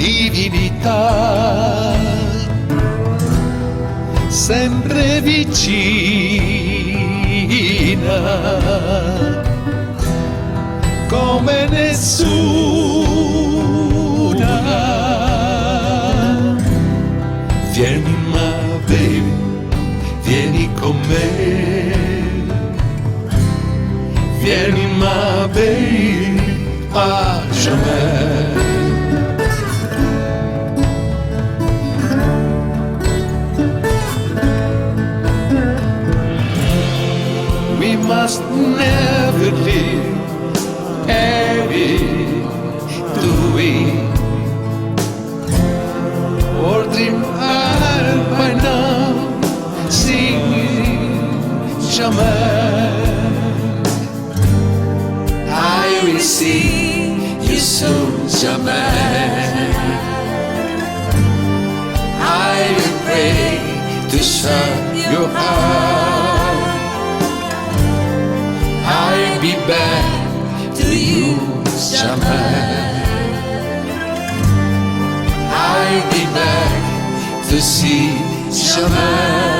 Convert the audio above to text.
divinità, sempre vicina, come nessuna. Vieni ma baby, vieni con me, vieni ma baby, a Jamel. We must never live heavy, do we? Or dream by now, singing Jamel. I will see you soon, Jamel. I will pray to serve your heart. I'll be back to you, Jamel. I'll be back to see Jamel.